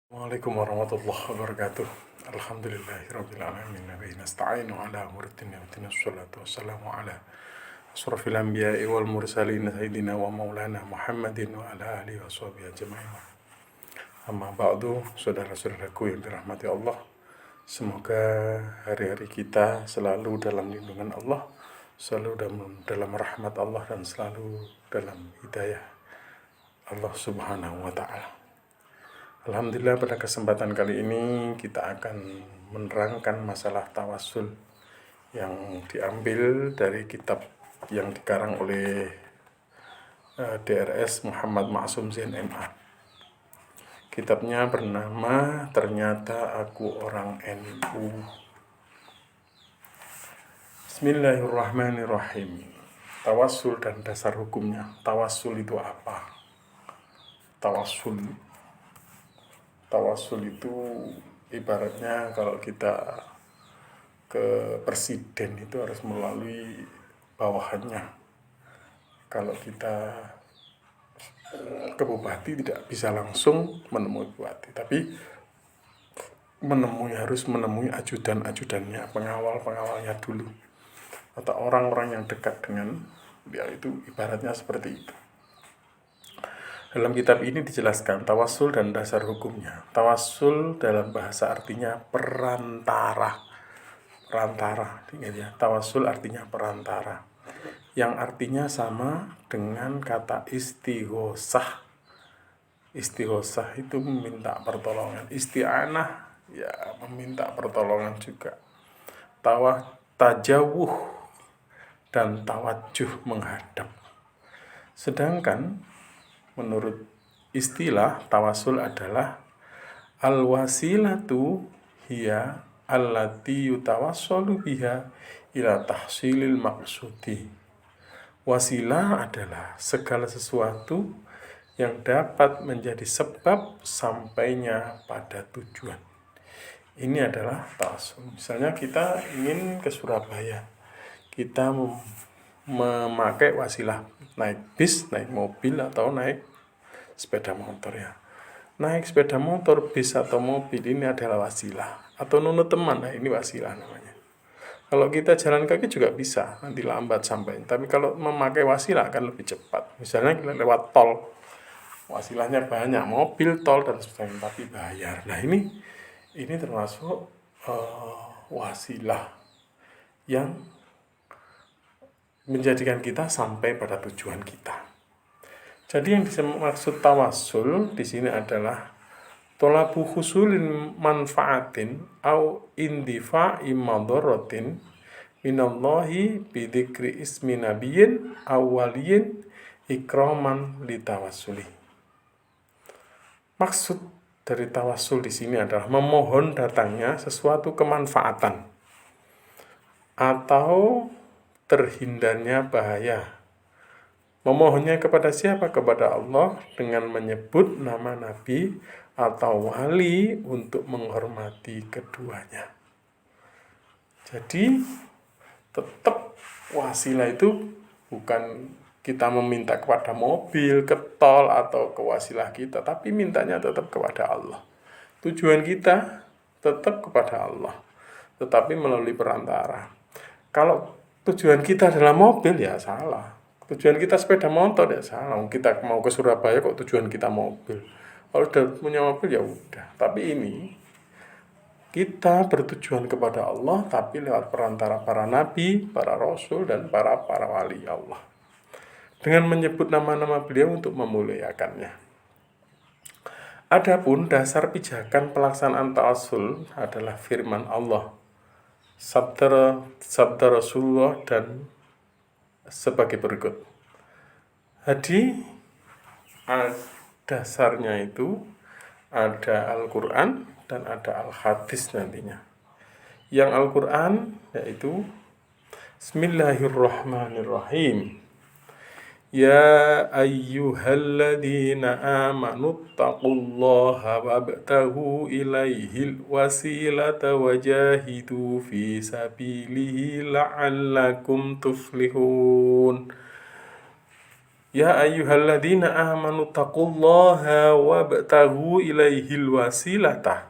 Assalamualaikum warahmatullahi wabarakatuh. Alhamdulillahirabbil alamin wa bihi nasta'inu ala umuri dunya waddin. Wassalatu wassalamu ala asrofil anbiya'i wal mursalin sayyidina wa maulana Muhammadin wa ala alihi washabihi ajmain. Amma ba'du, saudara-saudaraku yang dirahmati Allah. Semoga hari-hari kita selalu dalam lindungan Allah, selalu dalam rahmat Allah, dan selalu dalam hidayah Allah Subhanahu wa Ta'ala. Alhamdulillah, pada kesempatan kali ini kita akan menerangkan masalah tawassul yang diambil dari kitab yang dikarang oleh DRS Muhammad Ma'sum Zain MA. Kitabnya bernama Ternyata Aku Orang NU. Bismillahirrahmanirrahim. Tawassul dan dasar hukumnya. Tawassul itu apa? Tawassul itu ibaratnya kalau kita ke presiden itu harus melalui bawahannya. Kalau kita ke bupati tidak bisa langsung menemui bupati, tapi harus menemui ajudan-ajudannya, pengawal-pengawalnya dulu, atau orang-orang yang dekat dengan dia. Itu ibaratnya seperti itu. Dalam kitab ini dijelaskan tawassul dan dasar hukumnya. Tawassul dalam bahasa artinya perantara. Ingat ya, tawassul artinya perantara. Yang artinya sama dengan kata istighosah. Istighosah itu meminta pertolongan. Isti'anah ya meminta pertolongan juga. Tajawuh dan tawajjuh menghadap. Sedangkan menurut istilah tawassul adalah al-wasilatu hiya allati yutawassalu biha ila tahsilil maqsudi. Wasilah adalah segala sesuatu yang dapat menjadi sebab sampainya pada tujuan. Ini adalah tawassul. Misalnya kita ingin ke Surabaya, kita memakai wasilah, naik bis, naik mobil, atau naik sepeda motor ya. Naik sepeda motor, bis, atau mobil ini adalah wasilah. Atau nunut teman, nah ini wasilah namanya. Kalau kita jalan kaki juga bisa, nanti lambat sampai. Tapi kalau memakai wasilah akan lebih cepat. Misalnya kita lewat tol, wasilahnya banyak, mobil, tol, dan sebagainya, tapi bayar. Nah ini termasuk wasilah yang menjadikan kita sampai pada tujuan kita. Jadi yang dimaksud tawassul di sini adalah tolabu husulin manfaatin au indifa'i madaratin minallahi bidzikri ismi nabiyyin awwaliyin ikraman litawassuli. Maksud dari tawassul di sini adalah memohon datangnya sesuatu kemanfaatan atau terhindarnya bahaya. Memohonnya kepada siapa? Kepada Allah dengan menyebut nama Nabi atau wali untuk menghormati keduanya. Jadi tetap wasilah itu bukan kita meminta kepada mobil, ke tol, atau ke wasilah kita, tapi mintanya tetap kepada Allah. Tujuan kita tetap kepada Allah, tetapi melalui perantara. Kalau tujuan kita adalah mobil, ya salah. Tujuan kita sepeda motor, ya salah. Kita mau ke Surabaya kok tujuan kita mobil. Kalau udah punya mobil ya udah. Tapi ini kita bertujuan kepada Allah, tapi lewat perantara para nabi, para rasul, dan para wali Allah, dengan menyebut nama-nama beliau untuk memuliakannya. Adapun dasar pijakan pelaksanaan tawassul adalah firman Allah, sabda Rasulullah, dan sebagai berikut. Jadi dasarnya itu ada Al-Quran dan ada Al-Hadis nantinya. Yang Al-Quran yaitu Bismillahirrahmanirrahim. Ya ayyuhalladzina amanu taqullaha wabtaghu ilaihil wasilata wajahidu fi sabilihi la'allakum tuflihun. Ya ayyuhalladzina amanu taqullaha wabtaghu ilaihil wasilata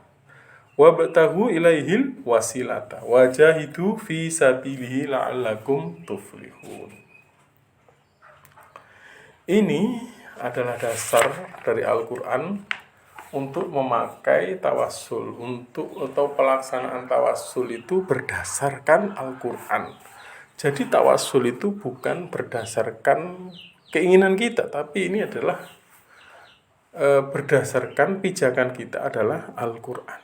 wajahidu fi sabilihi la'allakum tuflihun. Ini adalah dasar dari Al-Quran untuk memakai tawassul, atau pelaksanaan tawassul itu berdasarkan Al-Quran. Jadi tawassul itu bukan berdasarkan keinginan kita, tapi ini adalah berdasarkan pijakan kita adalah Al-Quran.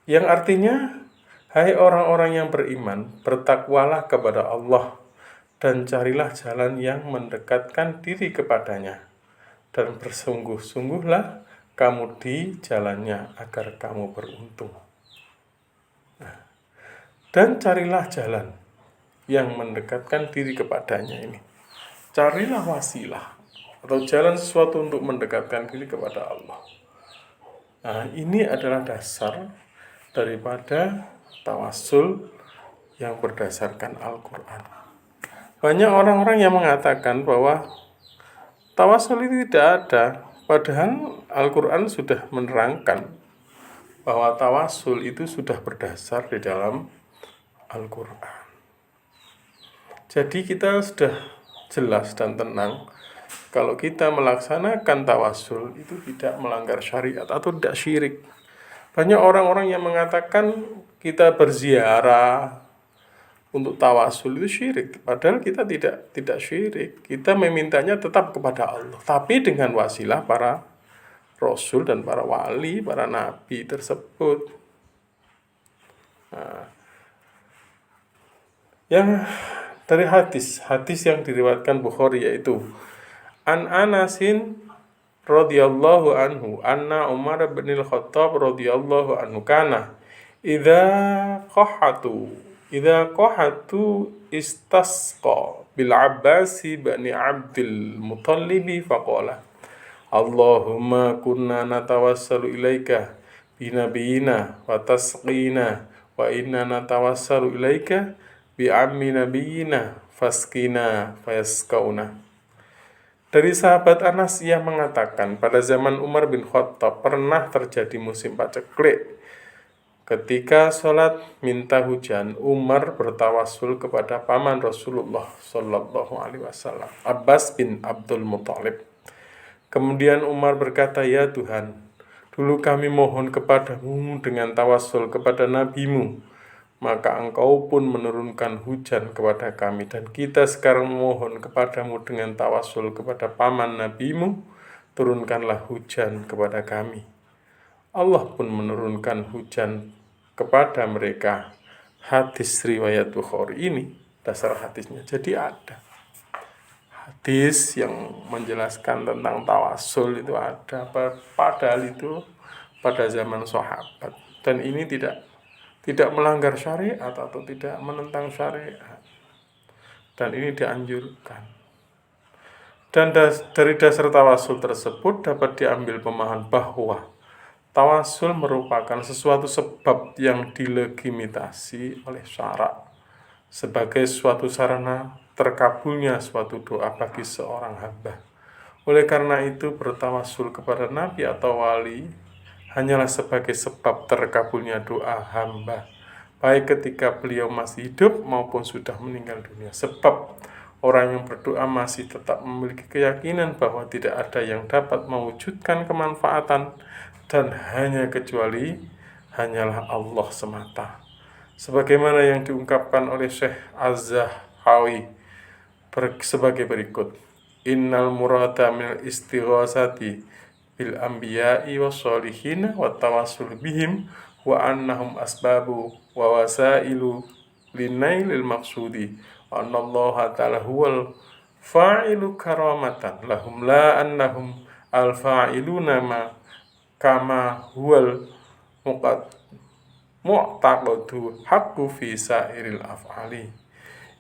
Yang artinya, hai orang-orang yang beriman, bertakwalah kepada Allah dan carilah jalan yang mendekatkan diri kepadanya, dan bersungguh-sungguhlah kamu di jalannya agar kamu beruntung. Dan carilah jalan yang mendekatkan diri kepadanya ini. Carilah wasilah atau jalan sesuatu untuk mendekatkan diri kepada Allah. Nah, ini adalah dasar daripada tawassul yang berdasarkan Al-Quran. Banyak orang-orang yang mengatakan bahwa tawassul itu tidak ada, padahal Al-Quran sudah menerangkan bahwa tawassul itu sudah berdasar di dalam Al-Quran. Jadi kita sudah jelas dan tenang kalau kita melaksanakan tawassul itu tidak melanggar syariat atau tidak syirik. Banyak orang-orang yang mengatakan kita berziarah untuk tawassul itu syirik, padahal kita tidak syirik. Kita memintanya tetap kepada Allah, tapi dengan wasilah para rasul dan para wali, para nabi tersebut. Nah, yang dari hadis yang diriwayatkan Bukhari, yaitu An Anasin radhiyallahu anhu anna Umar bin al-Khattab radhiyallahu anhu kana idza qahatu istasqa bil Abbas bin Abdul Muttalib faqala Allahumma kunna natawassalu ilaika bi nabiyina wa tasqina wa inna natawassalu ilaika bi ammi nabiyina fasqina fayaskauna. Dari sahabat Anas, ia mengatakan, pada zaman Umar bin Khattab pernah terjadi musim paceklik. Ketika sholat minta hujan, Umar bertawassul kepada paman Rasulullah Sallallahu Alaihi Wasallam, Abbas bin Abdul Muttalib. Kemudian Umar berkata, ya Tuhan, dulu kami mohon kepadamu dengan tawassul kepada nabimu, maka engkau pun menurunkan hujan kepada kami, dan kita sekarang memohon kepadamu dengan tawassul kepada paman nabimu, turunkanlah hujan kepada kami. Allah pun menurunkan hujan kepada mereka. Hadis riwayat Bukhari. Ini dasar hadisnya. Jadi ada hadis yang menjelaskan tentang tawassul itu ada, padahal itu pada zaman sahabat, dan ini tidak melanggar syariat atau tidak menentang syariat, dan ini dianjurkan. Dan dari dasar tawassul tersebut dapat diambil pemahaman bahwa tawassul merupakan sesuatu sebab yang dilegitimasi oleh syarak sebagai suatu sarana terkabulnya suatu doa bagi seorang hamba. Oleh karena itu, bertawassul kepada nabi atau wali hanyalah sebagai sebab terkabulnya doa hamba, baik ketika beliau masih hidup maupun sudah meninggal dunia. Sebab orang yang berdoa masih tetap memiliki keyakinan bahwa tidak ada yang dapat mewujudkan kemanfaatan dan hanyalah Allah semata. Sebagaimana yang diungkapkan oleh Syekh Az-Zahawi sebagai berikut. Innal murada minal istighosati bil anbiya'i was sholihin wa tawassul bihim wa annahum asbabu wa wasailu linailil maqsudi wa annallaha ta'ala huwal fa'ilu karamatan lahum la annahum al fa'iluna ma kama huwal mu'taqadu haqqu fi sairil af'ali.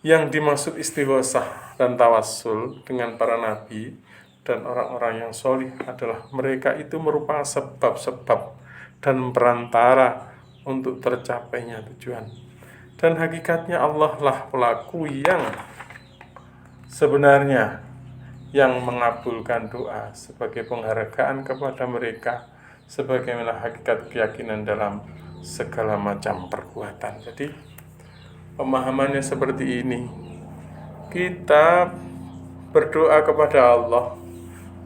Yang dimaksud istighosah dan tawassul dengan para nabi dan orang-orang yang solih adalah mereka itu merupakan sebab-sebab dan perantara untuk tercapainya tujuan. Dan hakikatnya Allah lah pelaku yang sebenarnya yang mengabulkan doa sebagai penghargaan kepada mereka sebagaimana hakikat keyakinan dalam segala macam perbuatan. Jadi pemahamannya seperti ini. Kita berdoa kepada Allah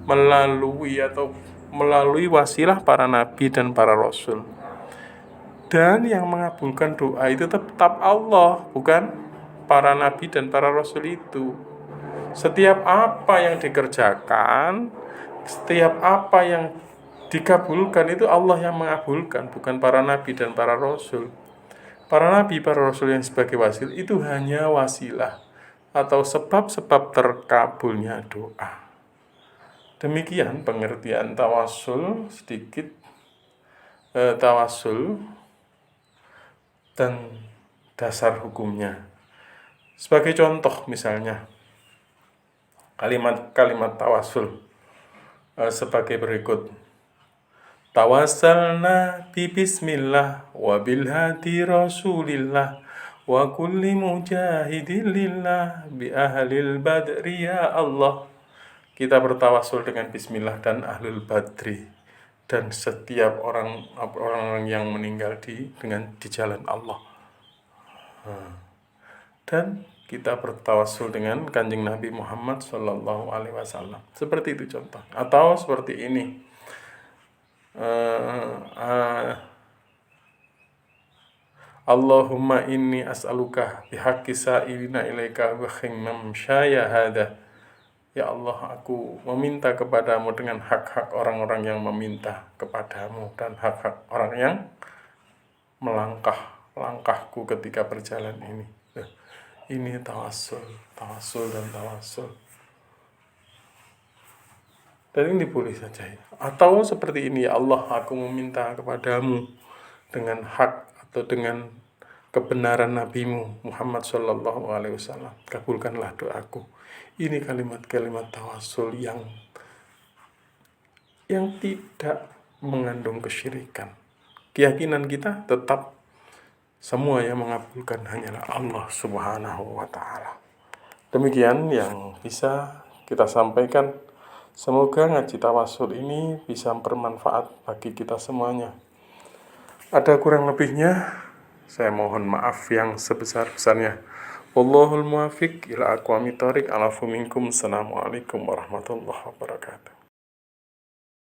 melalui wasilah para nabi dan para rasul. Dan yang mengabulkan doa itu tetap Allah, bukan para nabi dan para rasul itu. Setiap apa yang dikerjakan, setiap apa yang dikabulkan itu Allah yang mengabulkan, bukan para nabi dan para rasul. Para nabi, para rasul yang sebagai wasil itu hanya wasilah atau sebab-sebab terkabulnya doa. Demikian pengertian tawasul sedikit, tawasul dan dasar hukumnya. Sebagai contoh misalnya kalimat tawasul sebagai berikut. Tawassalna bi bismillah wa bil hadi rasulillah wa kulli mujahidin lillah bi ahlil badri ya Allah. Kita bertawasul dengan bismillah dan ahlul badri dan setiap orang yang meninggal di jalan Allah. Dan kita bertawasul dengan Kanjeng Nabi Muhammad Sallallahu Alaihi Wasallam. Seperti itu contoh. Atau seperti ini. Allahumma inni as'aluka bihaqqi sa'ilina ilaika wa khimmam syaya hadha. Ya Allah, aku meminta kepadamu dengan hak-hak orang-orang yang meminta kepadamu dan hak-hak orang yang melangkahku ketika berjalan ini. Ini tawasul dan tawasul. Dan ini boleh saja. Atau seperti ini, ya Allah, aku meminta kepadamu dengan hak atau dengan kebenaran Nabi-Mu Muhammad Sallallahu Alaihi Wasallam. Kabulkanlah doaku. Ini kalimat-kalimat tawasul yang tidak mengandung kesyirikan. Keyakinan kita tetap semua yang mengabulkan hanyalah Allah Subhanahu wa Ta'ala. Demikian yang bisa kita sampaikan. Semoga ngaji tawasul ini bisa bermanfaat bagi kita semuanya. Ada kurang lebihnya, saya mohon maaf yang sebesar-besarnya. Wallahul muwaffiq ila aqwamit thoriq. Alafu minkum. Assalamualaikum warahmatullahi wabarakatuh.